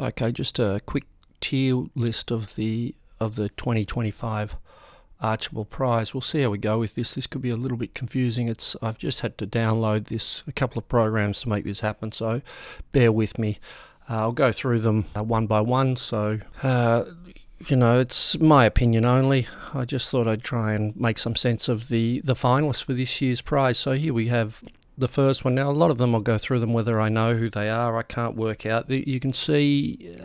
Okay, just a quick tier list of the 2025 Archibald Prize. We'll see how we go with this. This could be a little bit confusing. I've just had to download a couple of programs to make this happen, so bear with me. I'll go through them one by one, so it's my opinion only. I just thought I'd try and make some sense of the finalists for this year's prize. So here we have the first one. Now, a lot of them, I'll go through them whether I know who they are. I can't work out. You can see,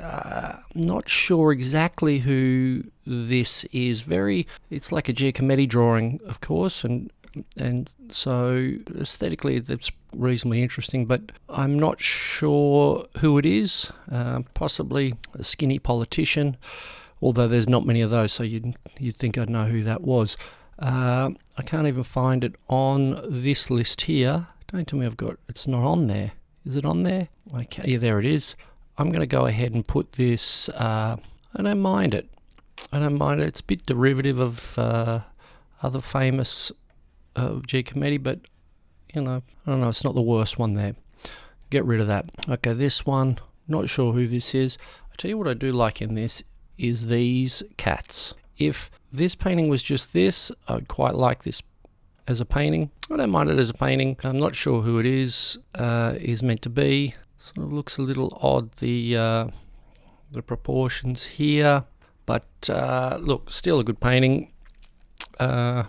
not sure exactly who this is. It's like a Giacometti drawing, of course, and so aesthetically that's reasonably interesting, but I'm not sure who it is. Possibly a skinny politician, although there's not many of those, so you'd think I'd know who that was. I can't even find it on this list here. Don't tell me it's not on there. Is it on there? Okay, yeah, there it is. I'm going to go ahead and put this, I don't mind it. It's a bit derivative of other famous Giacometti, but, I don't know, it's not the worst one there. Get rid of that. Okay, this one, not sure who this is. I'll tell you what I do like in this is these cats. If this painting was just this, I'd quite like this as a painting. I don't mind it as a painting. I'm not sure who it is meant to be. Sort of looks a little odd, the proportions here, but look, still a good painting. You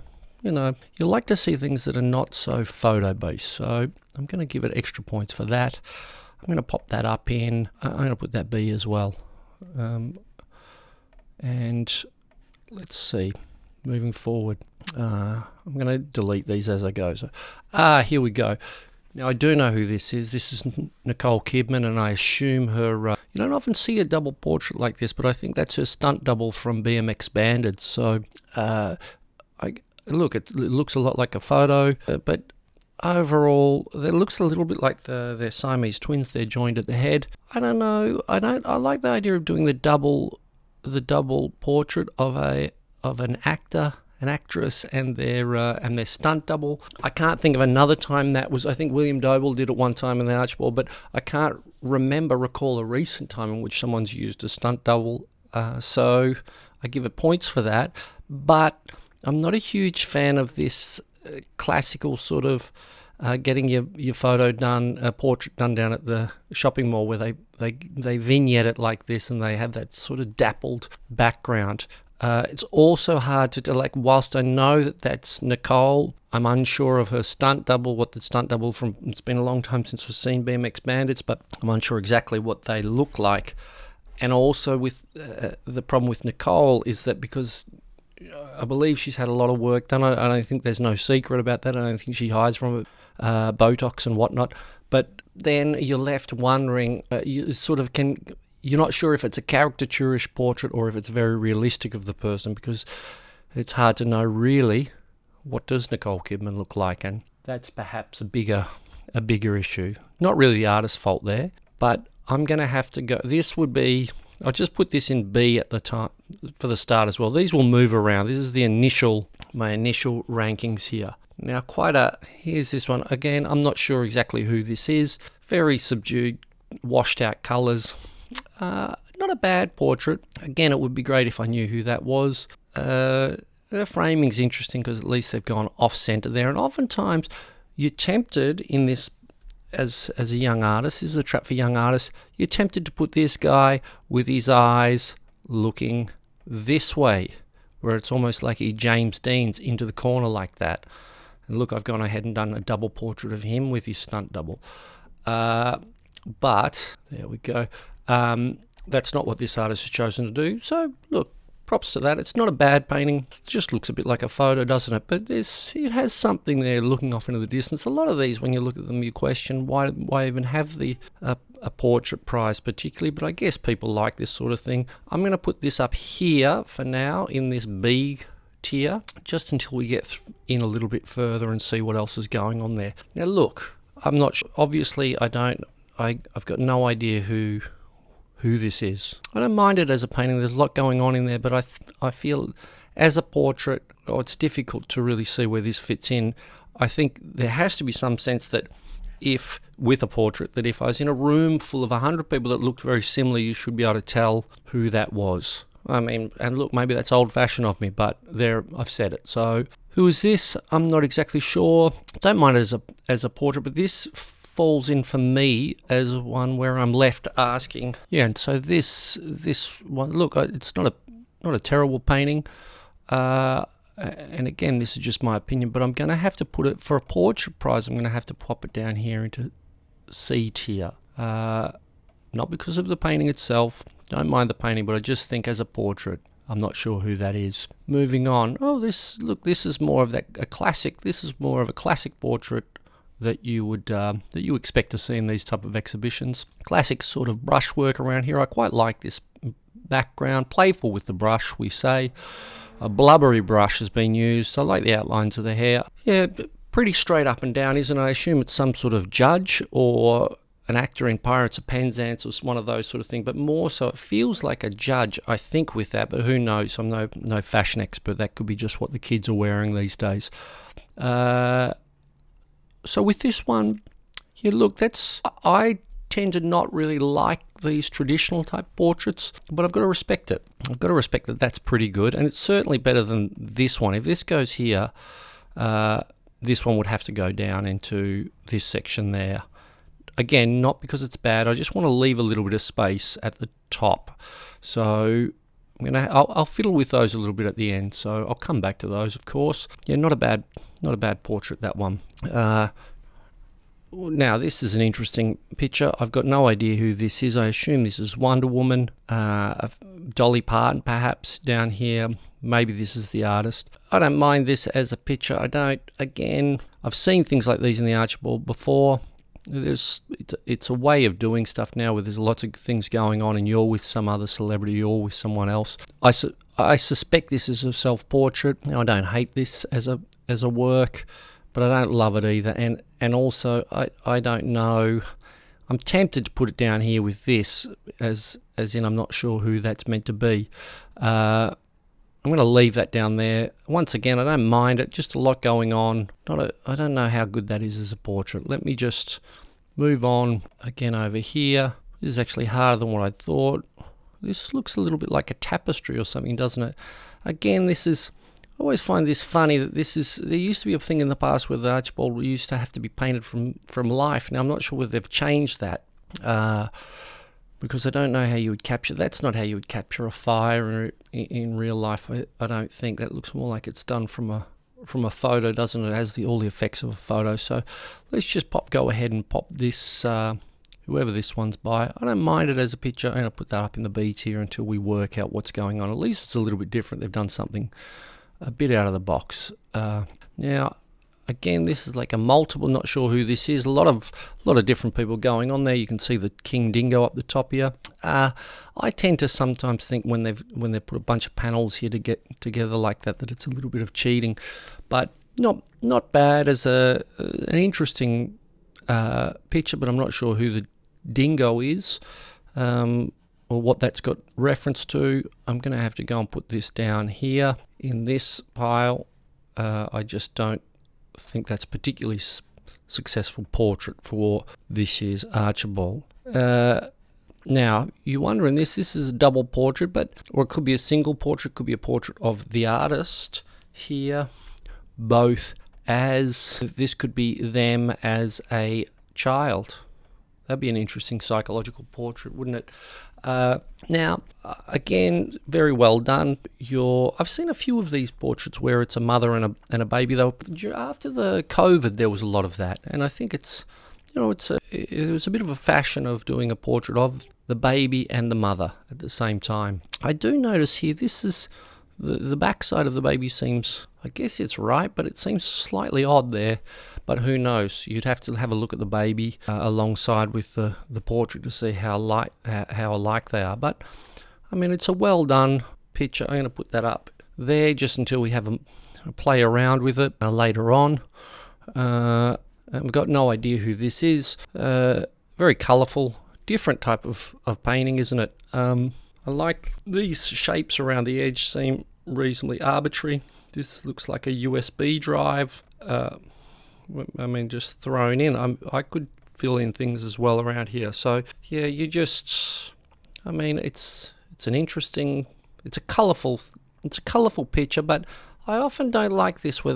like to see things that are not so photo based, so I'm going to give it extra points for that. I'm going to pop that up in. I'm going to put that B as well. And let's see, moving forward, I'm going to delete these as I go. So, here we go. Now, I do know who this is. This is Nicole Kidman, and I assume her... you don't often see a double portrait like this, but I think that's her stunt double from BMX Bandits. So, it looks a lot like a photo, but overall, it looks a little bit like they're Siamese twins. They're joined at the head. I don't know. I like the idea of doing the double portrait of an actor, an actress, and their stunt double. I can't think of another time that was. I think William Doble did it one time in the Archibald, but I can't recall a recent time in which someone's used a stunt double. So I give it points for that. But I'm not a huge fan of this classical sort of getting your photo done, a portrait done down at the shopping mall where they vignette it like this and they have that sort of dappled background. It's also hard to do, whilst I know that that's Nicole, I'm unsure of her stunt double, it's been a long time since I've seen BMX Bandits, but I'm unsure exactly what they look like. And also with the problem with Nicole is that because I believe she's had a lot of work done, I don't think there's no secret about that. I don't think she hides from it, Botox and whatnot. But then you're left wondering, you're not sure if it's a caricature-ish portrait or if it's very realistic of the person, because it's hard to know really what does Nicole Kidman look like, and that's perhaps a bigger issue. Not really the artist's fault there, but I'm going to have to go. This would be. I'll just put this in B at the time for the start as well. These will move around. This is my initial rankings here. Now, here's this one. Again, I'm not sure exactly who this is. Very subdued, washed out colours. Not a bad portrait. Again, it would be great if I knew who that was. The framing's interesting because at least they've gone off-centre there. And oftentimes, you're tempted in this, as a young artist, this is a trap for young artists, you're tempted to put this guy with his eyes looking this way, where it's almost like he James Dean's into the corner like that. And look, I've gone ahead and done a double portrait of him with his stunt double. But, there we go. That's not what this artist has chosen to do. So, look, props to that. It's not a bad painting. It just looks a bit like a photo, doesn't it? But it has something there looking off into the distance. A lot of these, when you look at them, you question why even have a portrait prize particularly. But I guess people like this sort of thing. I'm going to put this up here for now in this B tier, just until we get in a little bit further and see what else is going on there. Now, look, I'm not sure. Obviously, I've got no idea who this is. I don't mind it as a painting. There's a lot going on in there, but I feel as a portrait, it's difficult to really see where this fits in. I think there has to be some sense that if, with a portrait, that if I was in a room full of 100 people that looked very similar, you should be able to tell who that was. I mean, and look, maybe that's old-fashioned of me, but there, I've said it. So, who is this? I'm not exactly sure. Don't mind it as a portrait, but this falls in for me as one where I'm left asking. Yeah, and so this one, look, it's not a terrible painting. And again, this is just my opinion, but I'm going to have to put it, for a portrait prize, I'm going to have to pop it down here into C tier. Not because of the painting itself. Don't mind the painting, but I just think as a portrait, I'm not sure who that is. Moving on. Oh, this is more of a classic. This is more of a classic portrait that you would expect to see in these type of exhibitions. Classic sort of brushwork around here. I quite like this background. Playful with the brush, we say. A blubbery brush has been used. I like the outlines of the hair. Yeah, pretty straight up and down, isn't it? I assume it's some sort of judge or an actor in Pirates of Penzance or one of those sort of things, but more so it feels like a judge, I think, with that, but who knows? I'm no fashion expert. That could be just what the kids are wearing these days. So with this one, yeah, look, I tend to not really like these traditional type portraits, but I've got to respect it. I've got to respect that that's pretty good, and it's certainly better than this one. If this goes here, this one would have to go down into this section there. Again, not because it's bad. I just want to leave a little bit of space at the top. So I'll fiddle with those a little bit at the end. So I'll come back to those, of course. Yeah, not a bad portrait, that one. Now, this is an interesting picture. I've got no idea who this is. I assume this is Wonder Woman, Dolly Parton perhaps down here. Maybe this is the artist. I don't mind this as a picture. I don't. Again, I've seen things like these in the Archibald before. It's a way of doing stuff now where there's lots of things going on and you're with some other celebrity, you're with someone else. I suspect this is a self-portrait. Now, I don't hate this as a work, but I don't love it either. And also, I don't know. I'm tempted to put it down here with this, as in I'm not sure who that's meant to be. I'm going to leave that down there. Once again, I don't mind it. Just a lot going on. I don't know how good that is as a portrait. Let me just move on again over here. This is actually harder than what I thought. This looks a little bit like a tapestry or something, doesn't it? Again, I always find this funny that there used to be a thing in the past where the Archibald used to have to be painted from life. Now, I'm not sure whether they've changed that. Because I don't know how you would capture. That's not how you would capture a fire in real life. I don't think. That looks more like it's done from a photo, doesn't it? It has all the effects of a photo. So let's just go ahead and pop this, whoever this one's by. I don't mind it as a picture. I'm going to put that up in the B tier until we work out what's going on. At least it's a little bit different. They've done something a bit out of the box. Now, again, this is like a multiple. Not sure who this is. A lot of different people going on there. You can see the King Dingo up the top here. I tend to sometimes think when they've put a bunch of panels here to get together like that it's a little bit of cheating, but not bad as an interesting picture. But I'm not sure who the dingo is or what that's got reference to. I'm going to have to go and put this down here in this pile. I just don't think that's particularly successful portrait for this year's Archibald. Now, you wonder in this is a double portrait, or it could be a single portrait, could be a portrait of the artist here, both as, this could be them as a child. That'd be an interesting psychological portrait, wouldn't it? Now, again, very well done. I've seen a few of these portraits where it's a mother and a baby. Though after the COVID, there was a lot of that, and I think it was a bit of a fashion of doing a portrait of the baby and the mother at the same time. I do notice here this is the backside of the baby seems, I guess it's right, but it seems slightly odd there. But who knows? You'd have to have a look at the baby alongside with the portrait to see how alike they are. But I mean, it's a well done picture. I'm going to put that up there just until we have a play around with it later on. I've got no idea who this is. Very colourful, different type of painting, isn't it? I like these shapes around the edge, seem reasonably arbitrary. This looks like a USB drive. I mean, just thrown in. I could fill in things as well around here. So yeah, I mean, it's an interesting, it's a colourful picture, but I often don't like this where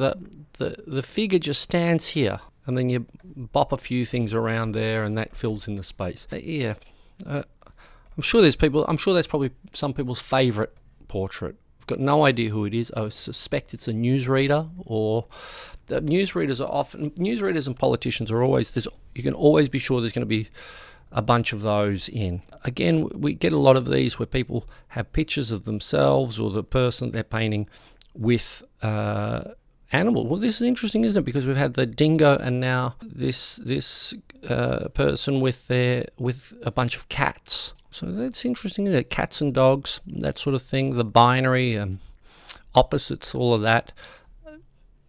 the figure just stands here and then you bop a few things around there and that fills in the space. Yeah, I'm sure that's probably some people's favourite portrait. I've got no idea who it is. I suspect it's a newsreader, or the newsreaders and politicians are always, you can always be sure there's going to be a bunch of those in. Again, we get a lot of these where people have pictures of themselves or the person they're painting with animal. Well, this is interesting, isn't it? Because we've had the dingo and now this person with a bunch of cats. So that's interesting, isn't it? Cats and dogs, that sort of thing. The binary, opposites, all of that.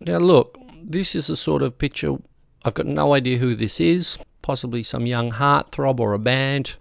Now look, this is the sort of picture, I've got no idea who this is. Possibly some young heartthrob or a band.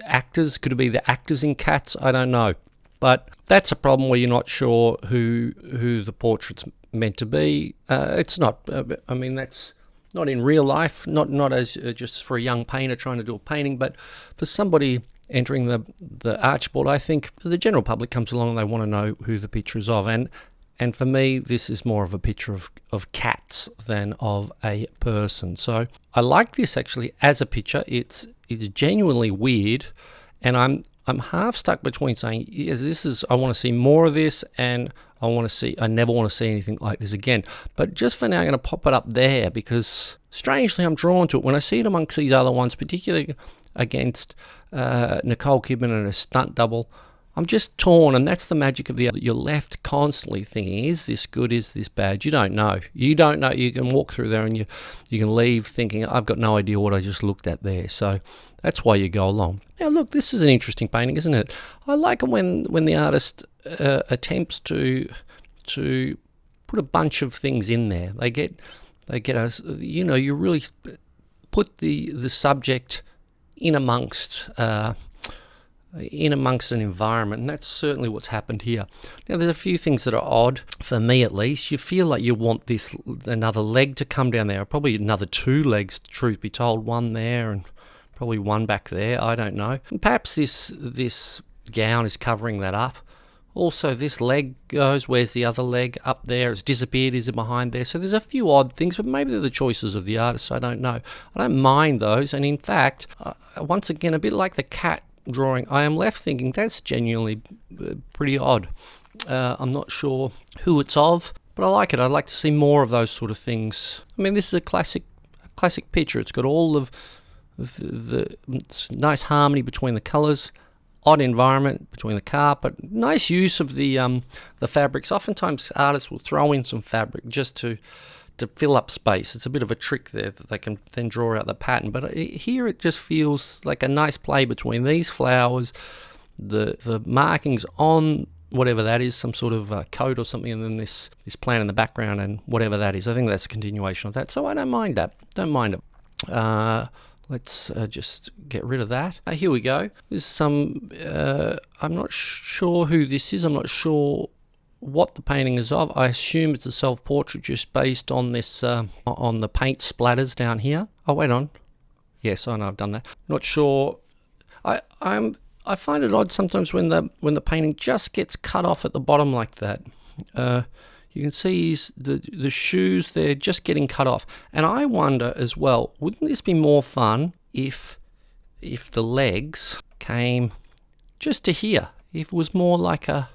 Actors, could it be the actors in Cats? I don't know. But that's a problem where you're not sure who the portrait's meant to be. It's not, I mean, that's not in real life, not as just for a young painter trying to do a painting, but for somebody entering the Archibald, I think the general public comes along and they want to know who the picture is of. And for me, this is more of a picture of cats than of a person. So I like this actually as a picture. It's genuinely weird, and I'm half stuck between saying, yes, I want to see more of this, and I never want to see anything like this again. But just for now, I'm going to pop it up there because strangely I'm drawn to it. When I see it amongst these other ones, particularly against Nicole Kidman and a stunt double, I'm just torn, and that's the magic of the other. You're left constantly thinking, is this good, is this bad? You don't know. You can walk through there and you can leave thinking, I've got no idea what I just looked at there. So that's why you go along. Now look, this is an interesting painting, isn't it? I like it when the artist attempts to put a bunch of things in there. They get us, you really put the subject in amongst an environment, and that's certainly what's happened here. Now there's a few things that are odd, for me at least. You feel like you want another leg to come down there, probably another two legs, truth be told, one there and probably one back there, I don't know. And perhaps this gown is covering that up. Also, this leg goes, where's the other leg? Up there, it's disappeared, is it behind there? So there's a few odd things, but maybe they're the choices of the artist, I don't know. I don't mind those, and in fact, once again, a bit like the cat drawing, I am left thinking that's genuinely pretty odd. I'm not sure who it's of, but I like it. I'd like to see more of those sort of things. I mean, this is a classic picture. It's got all of the nice harmony between the colours, odd environment between the carpet, nice use of the fabrics. Oftentimes artists will throw in some fabric just to fill up space. It's a bit of a trick there that they can then draw out the pattern. But here it just feels like a nice play between these flowers, the markings on whatever that is, some sort of coat or something, and then this plant in the background and whatever that is. I think that's a continuation of that. So I don't mind that. Don't mind it. Let's just get rid of that. Here we go. There's some, I'm not sure who this is. I'm not sure what the painting is of. I assume it's a self-portrait just based on this, on the paint splatters down here. Oh, wait on. Yes, I know I've done that. Not sure. I find it odd sometimes when the painting just gets cut off at the bottom like that. You can see the shoes, they're just getting cut off. And I wonder as well, wouldn't this be more fun if the legs came just to here? If it was more like a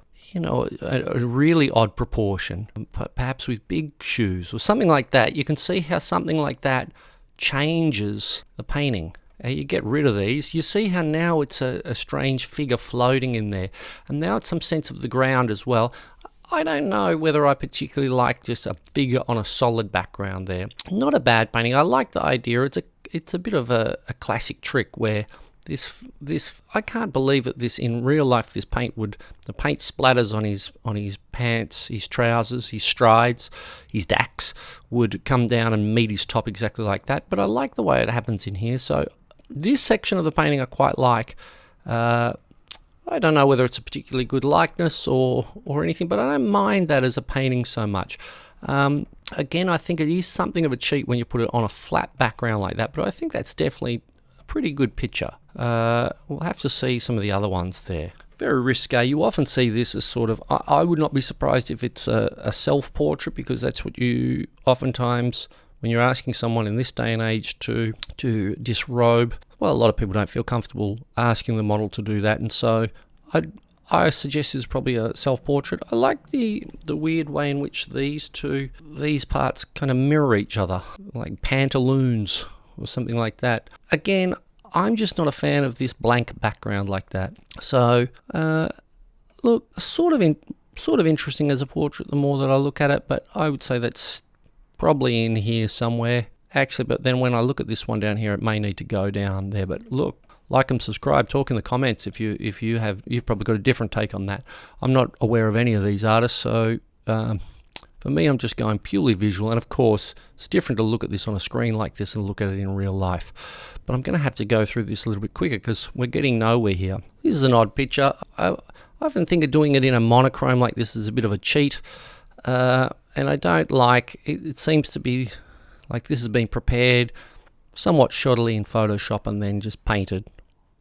really odd proportion, perhaps with big shoes or something like that. You can see how something like that changes the painting. You get rid of these, you see how now it's a strange figure floating in there, and now it's some sense of the ground as well. I don't know whether I particularly like just a figure on a solid background there. Not a bad painting. I like the idea. It's a bit of a classic trick where this I can't believe that this in real life the paint splatters on his pants, his trousers, his strides, his dacks would come down and meet his top exactly like that. But I like the way it happens in here. So this section of the painting I quite like. I don't know whether it's a particularly good likeness or anything, but I don't mind that as a painting so much. Again, I think it is something of a cheat when you put it on a flat background like that, but I think that's definitely a pretty good picture. We'll have to see some of the other ones there. Very risque. You often see this as sort of, I would not be surprised if it's a self-portrait, because that's what you oftentimes, when you're asking someone in this day and age to disrobe, well, a lot of people don't feel comfortable asking the model to do that, and so I suggest it's probably a self-portrait. I like the weird way in which these parts kind of mirror each other, like pantaloons or something like that. Again, I'm just not a fan of this blank background like that. So, look, sort of interesting as a portrait the more that I look at it, but I would say that's probably in here somewhere. Actually, but then when I look at this one down here, it may need to go down there. But look, like and subscribe, talk in the comments if you've probably got a different take on that. I'm not aware of any of these artists, so for me, I'm just going purely visual. And of course, it's different to look at this on a screen like this and look at it in real life. But I'm going to have to go through this a little bit quicker because we're getting nowhere here. This is an odd picture. I often think of doing it in a monochrome like this is a bit of a cheat. And I don't like it. It seems to be like this has been prepared somewhat shoddily in Photoshop and then just painted.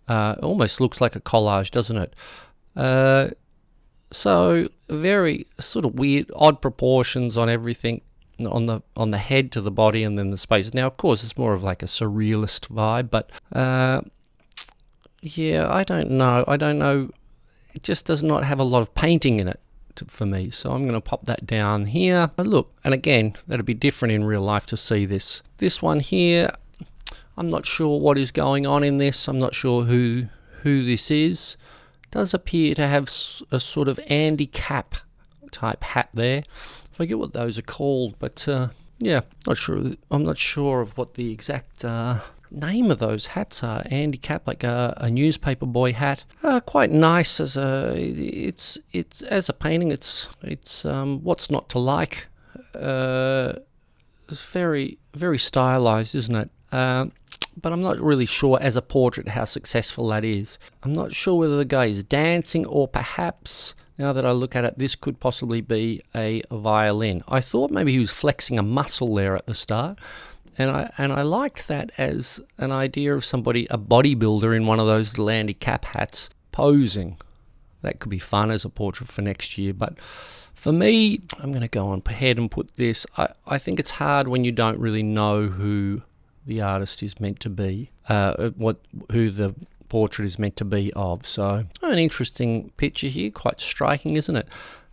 It almost looks like a collage, doesn't it? So very sort of weird, odd proportions on everything, on the head to the body and then the space. Now, of course, it's more of like a surrealist vibe, but yeah, I don't know. It just does not have a lot of painting in it for me. So I'm going to pop that down here. But look, and again, that'd be different in real life to see this. This one here, I'm not sure what is going on in this. I'm not sure who this is. Does appear to have a sort of Andy Cap type hat there. I forget what those are called, but yeah, not sure. I'm not sure of what the exact name of those hats are. Andy Cap, like a newspaper boy hat. Quite nice as it's as a painting. It's what's not to like. It's very very stylized, isn't it? But I'm not really sure as a portrait how successful that is. I'm not sure whether the guy is dancing or perhaps, now that I look at it, this could possibly be a violin. I thought maybe he was flexing a muscle there at the start, and I liked that as an idea of somebody, a bodybuilder in one of those little Andy Cap hats, posing. That could be fun as a portrait for next year, but for me, I'm going to go on ahead and put this. I think it's hard when you don't really know who the artist is meant to be, who the portrait is meant to be of. So an interesting picture here, quite striking, isn't it?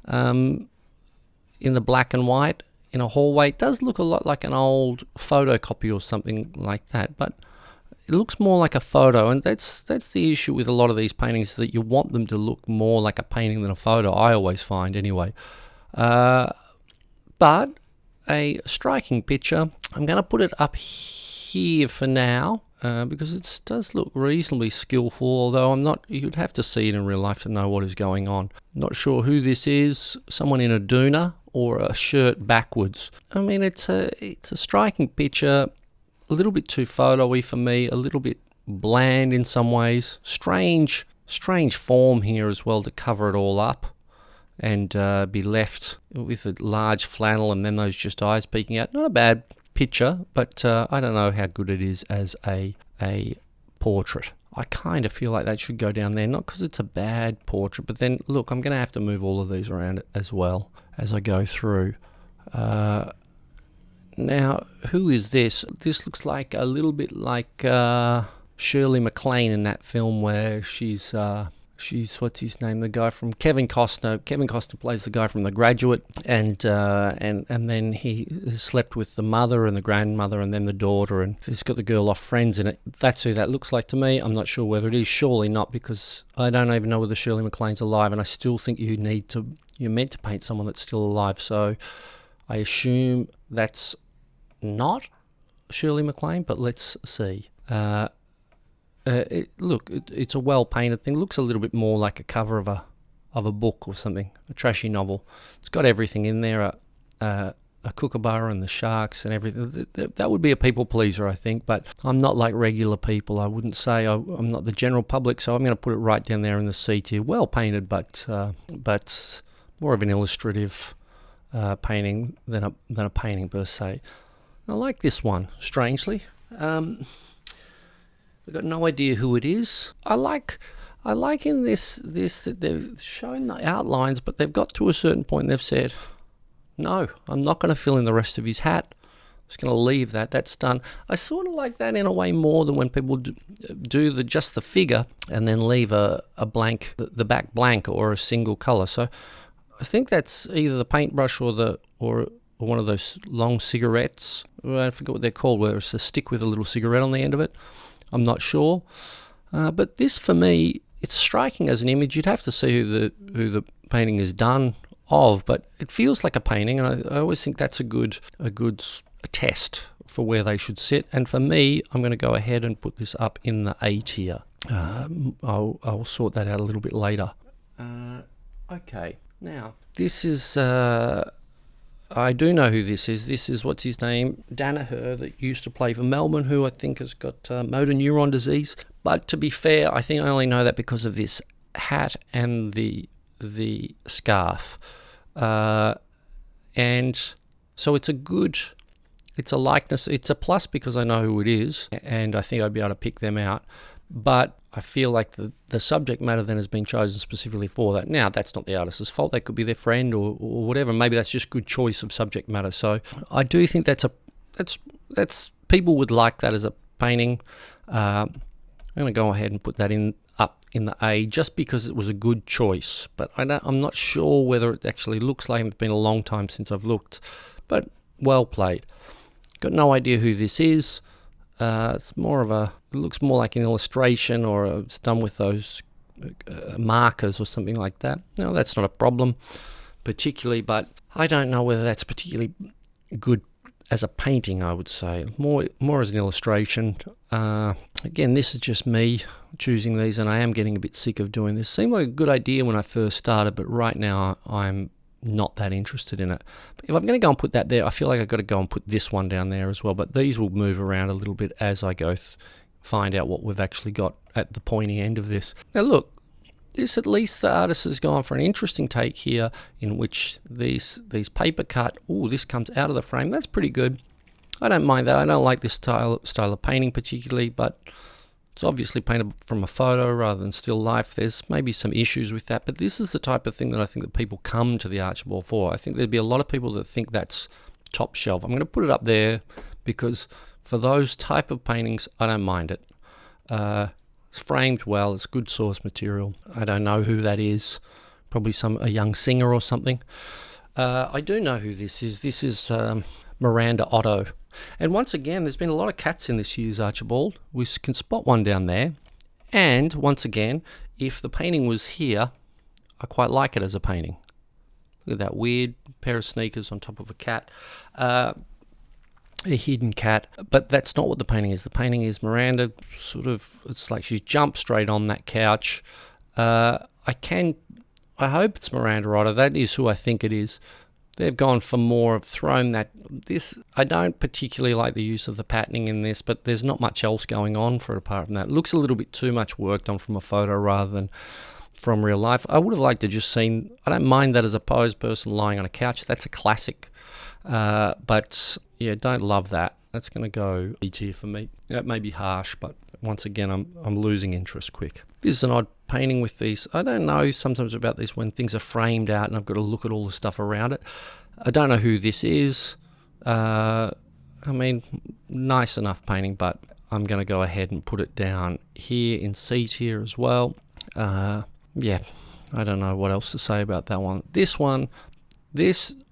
In the black and white in a hallway, it does look a lot like an old photocopy or something like that, but it looks more like a photo, and that's the issue with a lot of these paintings, that you want them to look more like a painting than a photo, I always find anyway. But a striking picture. I'm going to put it up here for now because it does look reasonably skillful, although you'd have to see it in real life to know what is going on. Not sure who this is, someone in a doona or a shirt backwards. I mean, it's a striking picture, a little bit too photo-y for me, a little bit bland in some ways. Strange form here as well to cover it all up and be left with a large flannel and then those just eyes peeking out. Not a bad picture, but I don't know how good it is as a portrait. I kind of feel like that should go down there, not because it's a bad portrait, but then look, I'm going to have to move all of these around as well as I go through. Now, who is this? This looks like a little bit like Shirley MacLaine in that film where she's what's his name? The guy from Kevin Costner. Kevin Costner plays the guy from The Graduate, and then he slept with the mother and the grandmother and then the daughter, and he's got the girl off Friends in it. That's who that looks like to me. I'm not sure whether it is. Surely not, because I don't even know whether Shirley MacLaine's alive, and I still think you're meant to paint someone that's still alive. So I assume that's not Shirley MacLaine, but let's see. It's a well-painted thing. It looks a little bit more like a cover of a book or something, a trashy novel. It's got everything in there, a kookaburra and the sharks and everything. That would be a people pleaser, I think, but I'm not like regular people. I wouldn't say I'm not the general public, so I'm going to put it right down there in the C tier. Well-painted, but more of an illustrative painting than a painting per se. I like this one, strangely. I've got no idea who it is. I like in this that they've shown the outlines, but they've got to a certain point and they've said, no, I'm not going to fill in the rest of his hat. I'm just going to leave that. That's done. I sort of like that in a way more than when people do just the figure and then leave a blank, the back blank, or a single color. So I think that's either the paintbrush or one of those long cigarettes. I forget what they're called, where it's a stick with a little cigarette on the end of it. I'm not sure. But this, for me, it's striking as an image. You'd have to see who the painting is done of, but it feels like a painting, and I always think that's a good test for where they should sit. And for me, I'm going to go ahead and put this up in the A tier. I'll sort that out a little bit later. Okay, now this is. I do know who this is. This is, what's his name, Danaher, that used to play for Melbourne, who I think has got motor neuron disease. But to be fair, I think I only know that because of this hat and the scarf. And so it's a likeness. It's a plus because I know who it is, and I think I'd be able to pick them out. But I feel like the subject matter then has been chosen specifically for that. Now, that's not the artist's fault. They could be their friend or whatever. Maybe that's just good choice of subject matter. So I do think that's people would like that as a painting. I'm going to go ahead and put that up in the A just because it was a good choice. But I'm not sure whether it actually looks like it's been a long time since I've looked. But well played. Got no idea who this is. It looks more like an illustration, or it's done with those markers or something like that. No, that's not a problem particularly, but I don't know whether that's particularly good as a painting, I would say. More as an illustration. Again, this is just me choosing these, and I am getting a bit sick of doing this. Seemed like a good idea when I first started, but right now I'm not that interested in it. But if I'm going to go and put that there, I feel like I've got to go and put this one down there as well. But these will move around a little bit as I go find out what we've actually got at the pointy end of this. Now look, this, at least the artist has gone for an interesting take here, in which these paper cut, this comes out of the frame. That's pretty good. I don't mind that. I don't like this style of painting particularly, but it's obviously painted from a photo rather than still life. There's maybe some issues with that, but this is the type of thing that I think that people come to the Archibald for. I think there'd be a lot of people that think that's top shelf. I'm going to put it up there because for those type of paintings, I don't mind it. It's framed well. It's good source material. I don't know who that is. Probably a young singer or something. I do know who this is. This is Miranda Otto. And once again, there's been a lot of cats in this year's Archibald. We can spot one down there. And once again, if the painting was here, I quite like it as a painting. Look at that weird pair of sneakers on top of a cat. A hidden cat. But that's not what the painting is. The painting is Miranda it's like she's jumped straight on that couch. I hope it's Miranda Otto. That is who I think it is. They've gone for more, have thrown this. I don't particularly like the use of the patterning in this, but there's not much else going on for it apart from that. It looks a little bit too much worked on from a photo rather than from real life. I would have liked to just seen, I don't mind that as a posed person lying on a couch. That's a classic. But yeah, don't love that. That's going to go E tier for me. That may be harsh, but once again, I'm losing interest quick. This is an odd painting with these. I don't know sometimes about these when things are framed out and I've got to look at all the stuff around it. I don't know who this is. I mean, nice enough painting, but I'm going to go ahead and put it down here in C tier as well. Yeah, I don't know what else to say about that one. This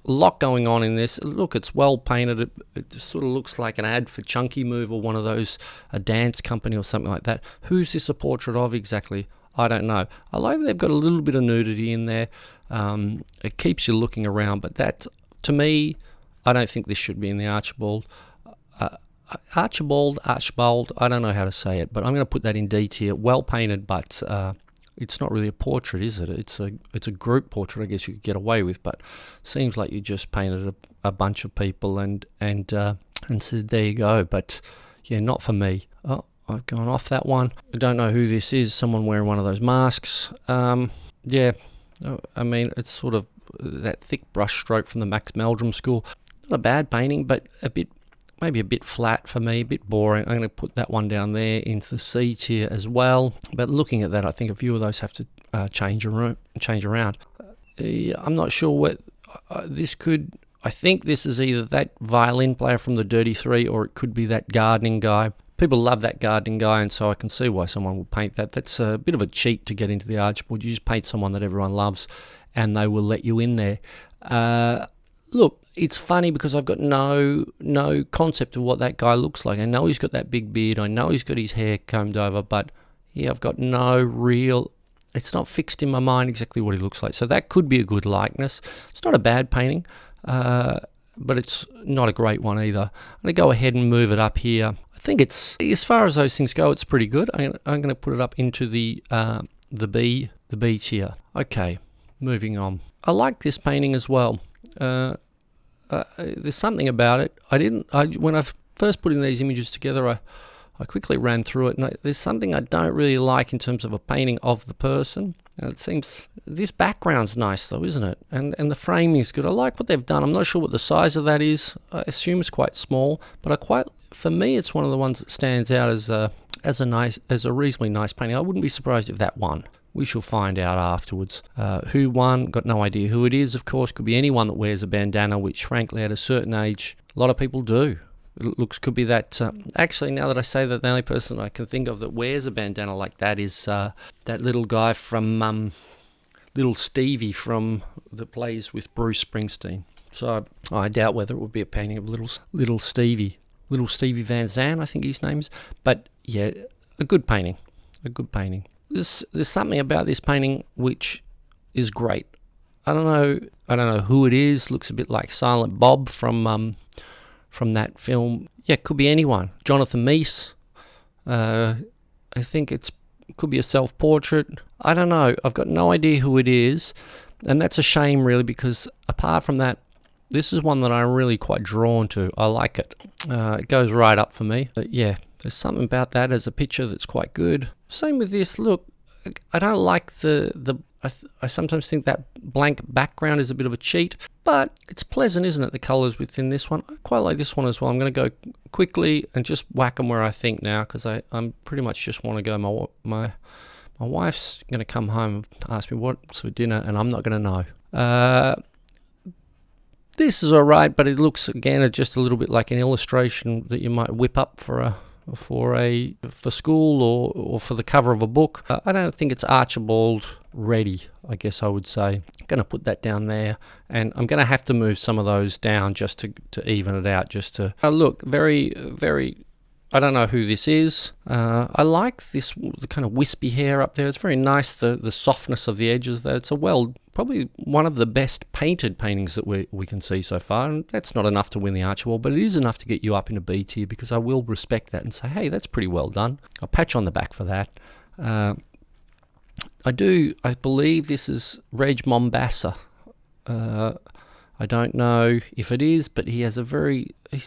lot going on in this. Look, it's well painted. It just sort of looks like an ad for Chunky Move or one of those, a dance company or something like that. Who's this a portrait of exactly? I don't know. I like that they've got a little bit of nudity in there. It keeps you looking around, but that, to me, I don't think this should be in the Archibald. Archibald, I don't know how to say it, but I'm going to put that in D tier. Well painted, but it's not really a portrait, is it? It's a group portrait, I guess you could get away with, but seems like you just painted a bunch of people and said, there you go. But yeah, not for me. Oh, I've gone off that one. I don't know who this is. Someone wearing one of those masks. Yeah, I mean, it's sort of that thick brush stroke from the Max Meldrum school. Not a bad painting, but maybe a bit flat for me, a bit boring. I'm going to put that one down there into the C tier as well. But looking at that, I think a few of those have to change around. I'm not sure what this could... I think this is either that violin player from the Dirty Three, or it could be that gardening guy. People love that gardening guy, and so I can see why someone would paint that. That's a bit of a cheat to get into the Archibald. You just paint someone that everyone loves, and they will let you in there. Look, it's funny because I've got no concept of what that guy looks like. I know he's got that big beard. I know he's got his hair combed over, but yeah, I've got no real... It's not fixed in my mind exactly what he looks like. So that could be a good likeness. It's not a bad painting. But it's not a great one either. I'm going to go ahead and move it up here. I think it's, as far as those things go, it's pretty good. I'm going to put it up into the B tier. Okay, moving on. I like this painting as well. There's something about it. When I first putting these images together, I quickly ran through it, and there's something I don't really like in terms of a painting of the person. And it seems this background's nice though, isn't it? And the framing is good. I like what they've done. I'm not sure what the size of that is. I assume it's quite small, but for me, it's one of the ones that stands out as a reasonably nice painting. I wouldn't be surprised if that won. We shall find out afterwards. Who won? Got no idea who it is. Of course, could be anyone that wears a bandana, which frankly, at a certain age, a lot of people do. It could be that. Actually, now that I say that, the only person I can think of that wears a bandana like that is that little guy from Little Stevie that plays with Bruce Springsteen. So I doubt whether it would be a painting of Little Stevie Van Zandt, I think his name is. But yeah, a good painting. There's something about this painting which is great. I don't know who it is. Looks a bit like Silent Bob from that film. Yeah, it could be anyone. Jonathan Meese. I think could be a self-portrait. I don't know. I've got no idea who it is. And that's a shame, really, because apart from that, this is one that I'm really quite drawn to. I like it. It goes right up for me. But yeah, there's something about that as a picture that's quite good. Same with this. Look, I don't like I sometimes think that blank background is a bit of a cheat, but it's pleasant, isn't it, the colours within this one? I quite like this one as well. I'm going to go quickly and just whack them where I think now, because I'm pretty much just want to go. My wife's going to come home and ask me what's for dinner, and I'm not going to know. This is all right, but it looks, again, just a little bit like an illustration that you might whip up for school or for the cover of a book. I don't think it's Archibald ready, I guess I would say. I'm going to put that down there, and I'm going to have to move some of those down just to even it out, just to look very, very... I don't know who this is. I like the kind of wispy hair up there. It's very nice, the softness of the edges there. It's probably one of the best painted paintings that we can see so far, and that's not enough to win the Archibald, but it is enough to get you up in a B tier, because I will respect that and say, hey, that's pretty well done. I'll pat you on the back for that. I believe this is Reg Mombassa. I don't know if it is, but he's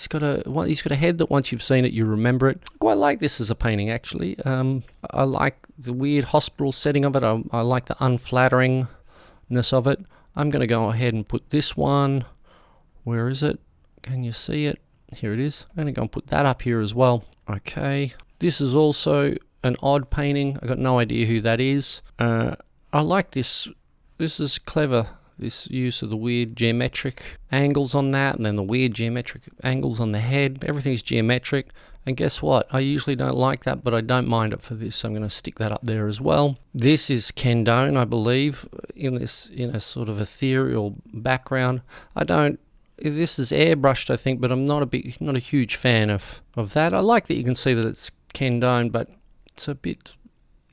got a head that once you've seen it, you remember it. I quite like this as a painting, actually. I like the weird hospital setting of it. I like the unflatteringness of it. I'm going to go ahead and put this one. Where is it? Can you see it? Here it is. I'm going to go and put that up here as well. Okay. This is also an odd painting. I got no idea who that is. I like this. This is clever. This use of the weird geometric angles on that, and then the weird geometric angles on the head. Everything's geometric. And guess what? I usually don't like that, but I don't mind it for this, so I'm going to stick that up there as well. This is Ken Doan, I believe, in a sort of ethereal background. This is airbrushed, I think, but I'm not a huge fan of that. I like that you can see that it's Ken Doan, but it's a bit...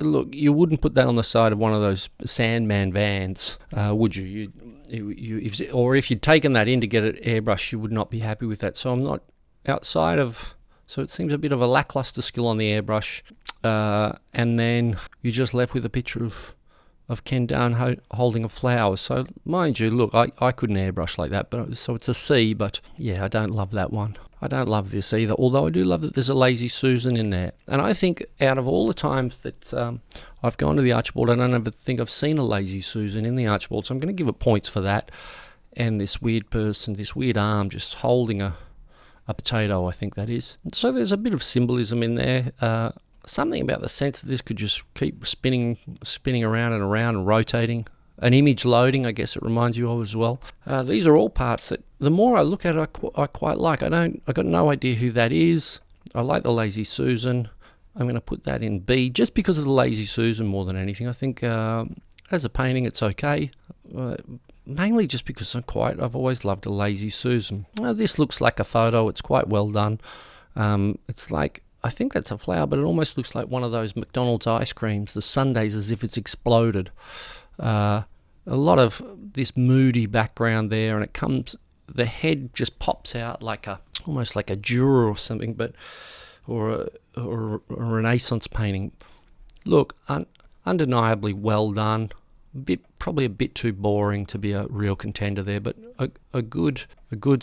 Look, you wouldn't put that on the side of one of those Sandman vans, would you? If you'd taken that in to get it airbrushed, you would not be happy with that. So I'm not outside of... So it seems a bit of a lackluster skill on the airbrush. And then you're just left with a picture of Ken Doan holding a flower. So mind you, look, I couldn't airbrush like that, so it's a C, but yeah, I don't love that one. I don't love this either, although I do love that there's a Lazy Susan in there. And I think out of all the times that I've gone to the Archibald. I don't ever think I've seen a Lazy Susan in the Archibald, so I'm going to give it points for that. And this weird person, this weird arm just holding a potato, I think that is. So there's a bit of symbolism in there. Something about the sense that this could just keep spinning around and around and rotating. An image loading, I guess it reminds you of as well. These are all parts that the more I look at it, I quite like. I got no idea who that is. I like the Lazy Susan. I'm going to put that in B just because of the Lazy Susan more than anything. I think as a painting it's okay. Mainly just because I've always loved a Lazy Susan. This looks like a photo. It's quite well done. It's like, I think that's a flower, but it almost looks like one of those McDonald's ice creams, the sundaes, as if it's exploded. A lot of this moody background there, and the head just pops out like almost like a Dürer or something, or a Renaissance painting. Look, undeniably well done. Probably a bit too boring to be a real contender there, but a good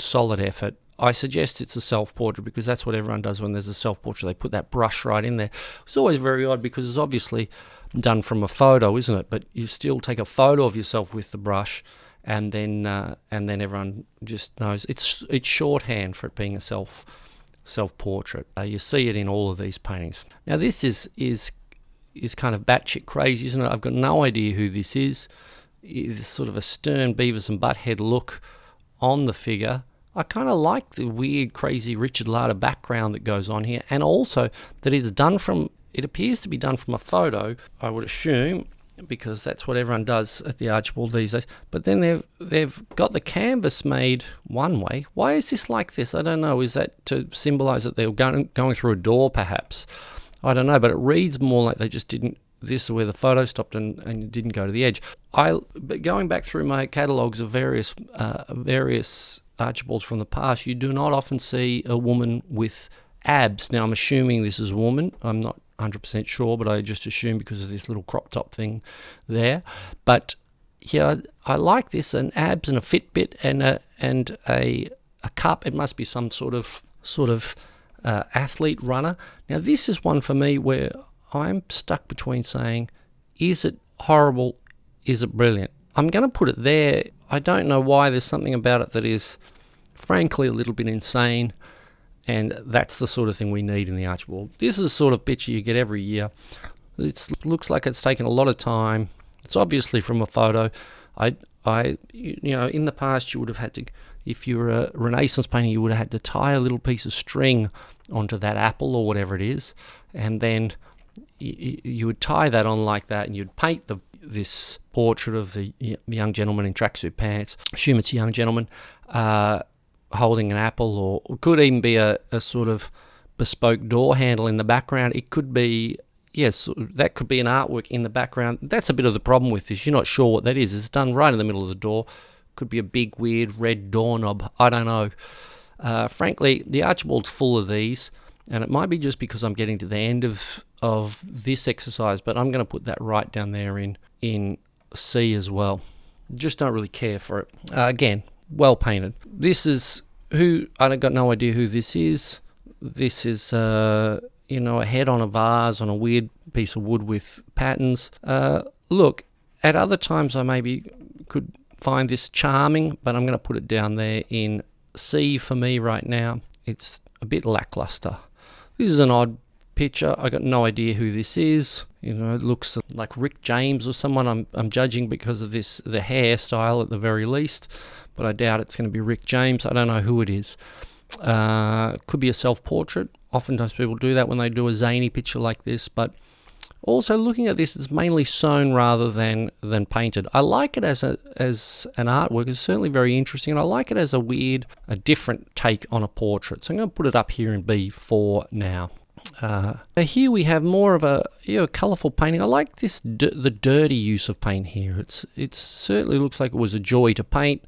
solid effort. I suggest it's a self-portrait because that's what everyone does when there's a self-portrait. They put that brush right in there. It's always very odd because it's obviously done from a photo, isn't it? But you still take a photo of yourself with the brush, and then everyone just knows it's shorthand for it being a self-portrait. You see it in all of these paintings. Now this is kind of batshit crazy, isn't it? I've got no idea who this is. It's sort of a stern Beavis and Butthead look on the figure. I kind of like the weird, crazy Richard Larder background that goes on here, and also that it appears to be done from a photo, I would assume, because that's what everyone does at the Archibald these days. But then they've got the canvas made one way. Why is this like this? I don't know. Is that to symbolise that they were going through a door, perhaps? I don't know, but it reads more like they just didn't. This is where the photo stopped and didn't go to the edge. But going back through my catalogues of various Archibalds from the past, you do not often see a woman with abs. Now, I'm assuming this is a woman. I'm not 100% sure, but I just assume because of this little crop top thing there. But yeah, I like this, and abs and a Fitbit and a cup. It must be some sort of athlete runner. Now, this is one for me where I'm stuck between saying, is it horrible? Is it brilliant? I'm going to put it there. I don't know why. There's something about it that is, frankly, a little bit insane, and that's the sort of thing we need in the Archibald. This is the sort of picture you get every year. It looks like it's taken a lot of time. It's obviously from a photo. In the past, you would have had to, if you were a Renaissance painter, you would have had to tie a little piece of string onto that apple or whatever it is, and then you would tie that on like that, and you'd paint this portrait of the young gentleman in tracksuit pants. Assume it's a young gentleman holding an apple, or it could even be a sort of bespoke door handle in the background. It could be, yes, that could be an artwork in the background. That's a bit of the problem with this. You're not sure what that is. It's done right in the middle of the door. Could be a big, weird red doorknob. I don't know. Frankly, the Archibald's full of these, and it might be just because I'm getting to the end of this exercise, but I'm going to put that right down there in C as well. Just don't really care for it. Again, well painted. This is I got no idea who this is. This is a head on a vase on a weird piece of wood with patterns. Look, at other times I maybe could find this charming, but I'm going to put it down there in C for me right now. It's a bit lackluster. This is an odd picture. I got no idea who this is. It looks like Rick James or someone. I'm judging because of the hairstyle at the very least, but I doubt it's going to be Rick James. I don't know who it is. Could be a self-portrait. Oftentimes people do that when they do a zany picture like this, but also looking at this, it's mainly sewn rather than painted. I like it as an artwork. It's certainly very interesting, and I like it as a different take on a portrait. So I'm going to put it up here in B4 now. Here we have more of a colourful painting. I like this the dirty use of paint here. It certainly looks like it was a joy to paint.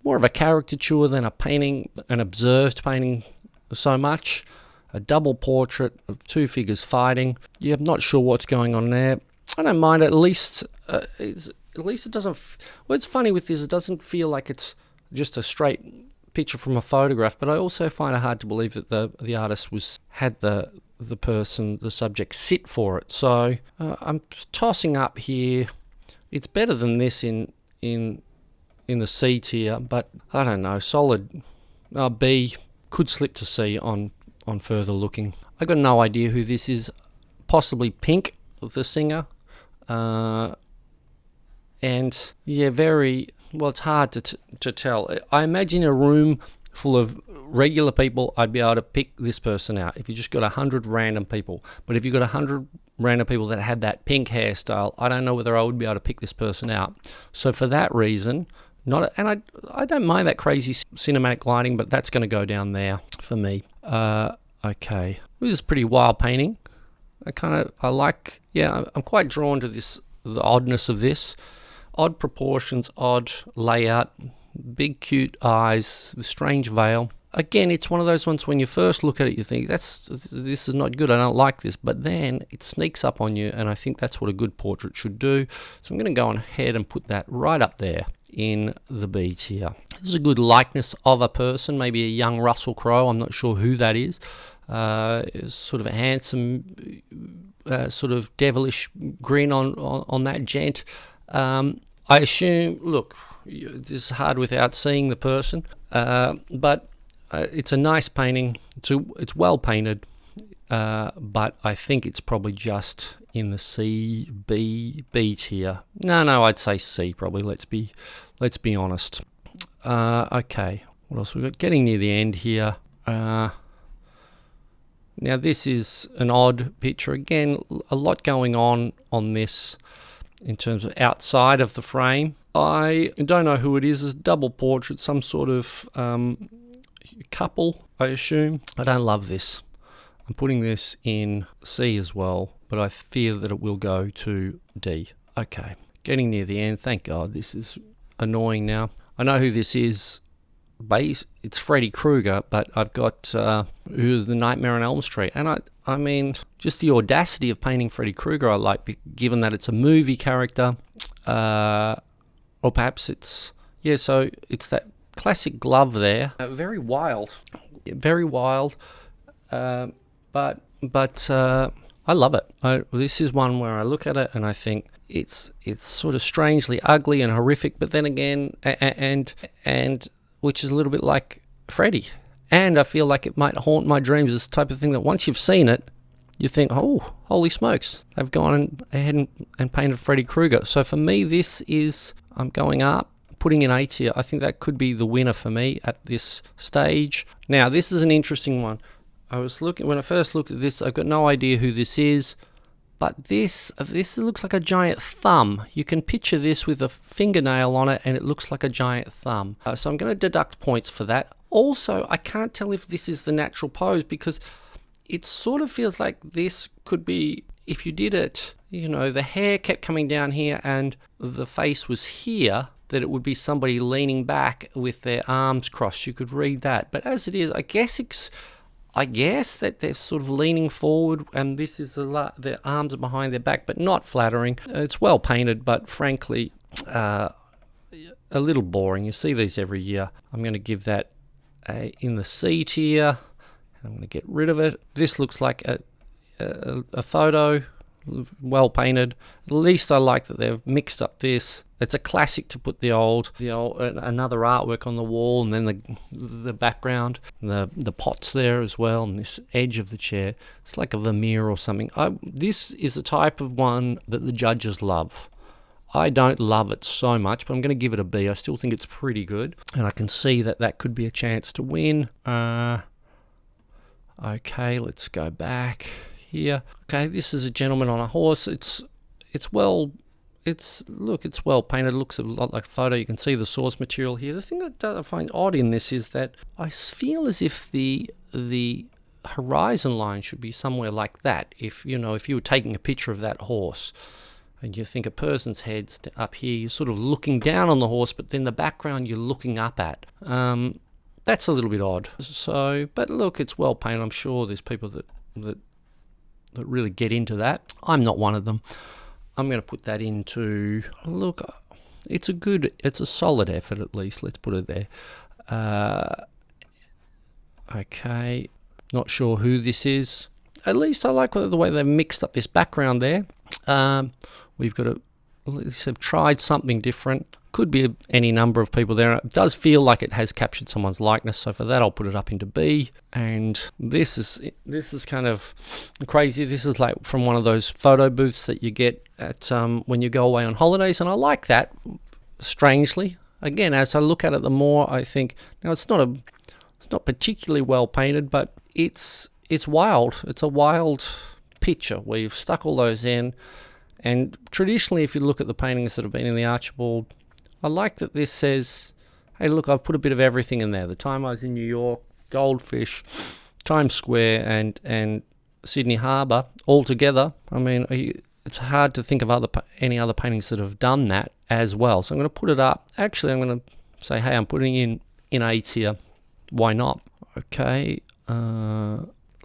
More of a caricature than an observed painting so much. A double portrait of two figures fighting. Yeah, I'm not sure what's going on there. I don't mind it. At least it doesn't. What's funny with this, it doesn't feel like it's just a straight picture from a photograph, but I also find it hard to believe that the artist had the subject sit for it. So I'm tossing up here. It's better than this in the C tier, but I don't know. Solid B, could slip to C on further looking. I got no idea who this is. Possibly Pink, the singer. And yeah, very well. It's hard to tell. I imagine a room full of regular people, I'd be able to pick this person out. If you just got 100 random people, but if you got 100 random people that had that pink hairstyle, I don't know whether I would be able to pick this person out. So for that reason, I don't mind that crazy cinematic lighting, but that's going to go down there for me. Okay, this is pretty wild painting. I'm quite drawn to the oddness of this. Odd proportions, odd layout, big cute eyes, strange veil. Again, it's one of those ones when you first look at it, you think, this is not good, I don't like this, but then it sneaks up on you, and I think that's what a good portrait should do. So I'm going to go on ahead and put that right up there in the B tier. This is a good likeness of a person, maybe a young Russell Crowe, I'm not sure who that is. Sort of a handsome, sort of devilish grin on that gent. I assume, look, this is hard without seeing the person, but it's a nice painting. It's well painted, but I think it's probably just in the C, B tier. No, I'd say C probably. Let's be honest. Okay, what else we got? Getting near the end here. Now this is an odd picture. Again, a lot going on this in terms of outside of the frame. I don't know who it is. It's a double portrait, some sort of couple, I assume. I don't love this. I'm putting this in C as well, but I fear that it will go to D. Okay, getting near the end. Thank God, this is annoying now. I know who this is. It's Freddy Krueger, but I've got who's the Nightmare on Elm Street, and I mean, just the audacity of painting Freddy Krueger I like, given that it's a movie character, or perhaps so it's that classic glove there, very wild, but I love it. This is one where I look at it and I think it's sort of strangely ugly and horrific, but then again, and which is a little bit like Freddy. And I feel like it might haunt my dreams. It's the type of thing that once you've seen it, you think, oh, holy smokes, they've gone ahead and painted Freddy Krueger. So for me, I'm going up, putting in A tier. I think that could be the winner for me at this stage. Now, this is an interesting one. When I first looked at this, I've got no idea who this is. But this looks like a giant thumb. You can picture this with a fingernail on it, and it looks like a giant thumb. So I'm going to deduct points for that. Also, I can't tell if this is the natural pose, because it sort of feels like this could be, if you did it, the hair kept coming down here and the face was here, that it would be somebody leaning back with their arms crossed. You could read that. But as it is, I guess that they're sort of leaning forward, and this is their arms are behind their back, but not flattering. It's well painted, but frankly, a little boring. You see these every year. I'm going to give that in the C tier, and I'm going to get rid of it. This looks like a photo, well painted. At least I like that they've mixed up this. It's a classic to put the old another artwork on the wall, and then the background, the pots there as well, and this edge of the chair. It's like a Vermeer or something. This is the type of one that the judges love. I don't love it so much, but I'm going to give it a B. I still think it's pretty good, and I can see that could be a chance to win. Okay, let's go back here. Okay, this is a gentleman on a horse. It's well painted. It looks a lot like a photo. You can see the source material here. The thing that I find odd in this is that I feel as if the horizon line should be somewhere like that. If you were taking a picture of that horse, and you think a person's head's up here, you're sort of looking down on the horse, but then the background you're looking up at. That's a little bit odd. So, but look, it's well painted. I'm sure there's people that really get into that. I'm not one of them. I'm going to put that into, look, it's a solid effort at least. Let's put it there. Okay, not sure who this is. At least I like the way they've mixed up this background there. We've got at least have tried something different. Could be any number of people there. It does feel like it has captured someone's likeness, so for that I'll put it up into B. And this is kind of crazy. This is like from one of those photo booths that you get at when you go away on holidays, and I like that. Strangely, again, as I look at it, the more I think now it's not particularly well painted, but it's wild. It's a wild picture where you've stuck all those in. And traditionally, if you look at the paintings that have been in the Archibald, I like that this says, hey, look, I've put a bit of everything in there. The time I was in New York, Goldfish, Times Square, and Sydney Harbour all together. I mean, it's hard to think of any other paintings that have done that as well. So I'm going to put it up. Actually, I'm going to say, hey, I'm putting in 8 here. Why not? Okay.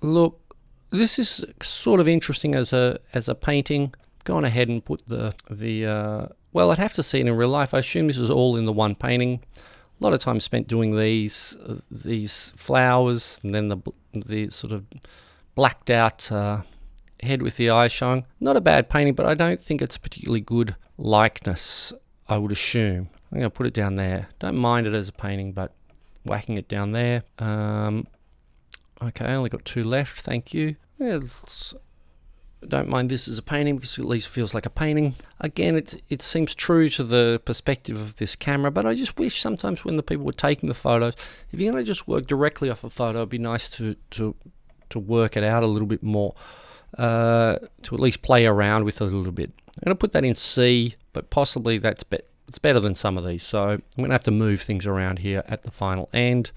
Look, this is sort of interesting as a painting. Gone ahead and put well, I'd have to see it in real life. I assume this was all in the one painting. A lot of time spent doing these flowers, and then the sort of blacked out head with the eyes showing. Not a bad painting, but I don't think it's a particularly good likeness, I would assume. I'm going to put it down there. Don't mind it as a painting, but whacking it down there. Okay, I only got 2 left. Thank you. Yeah, don't mind this as a painting because it at least feels like a painting. Again, it seems true to the perspective of this camera, but I just wish sometimes when the people were taking the photos, if you're going to just work directly off a photo, it'd be nice to work it out a little bit more, to at least play around with it a little bit. I'm going to put that in C, but possibly it's better than some of these, so I'm going to have to move things around here at the final end.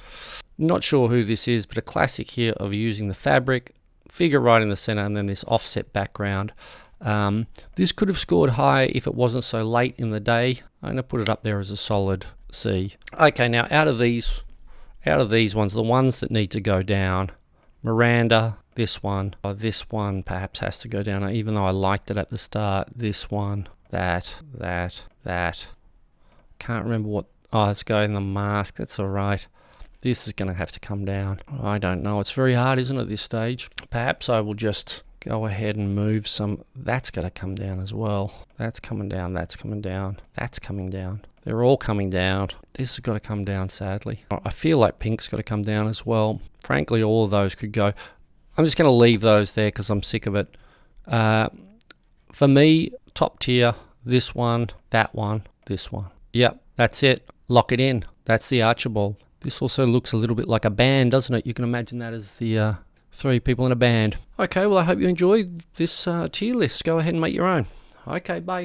Not sure who this is, but a classic here of using the fabric, figure right in the center, and then this offset background. This could have scored high if it wasn't so late in the day. I'm going to put it up there as a solid C. Okay, now out of these ones, the ones that need to go down, Miranda, this one perhaps has to go down, even though I liked it at the start. This one, that. Can't remember what. Oh, let's go in the mask. That's all right. This is going to have to come down. I don't know. It's very hard, isn't it, at this stage? Perhaps I will just go ahead and move some. That's got to come down as well. That's coming down. That's coming down. That's coming down. They're all coming down. This has got to come down, sadly. I feel like pink's got to come down as well. Frankly, all of those could go. I'm just going to leave those there because I'm sick of it. For me, top tier, this one, that one, this one. Yep, that's it. Lock it in. That's the Archibald. This also looks a little bit like a band, doesn't it? You can imagine that as the 3 people in a band. Okay, well, I hope you enjoyed this tier list. Go ahead and make your own. Okay, bye.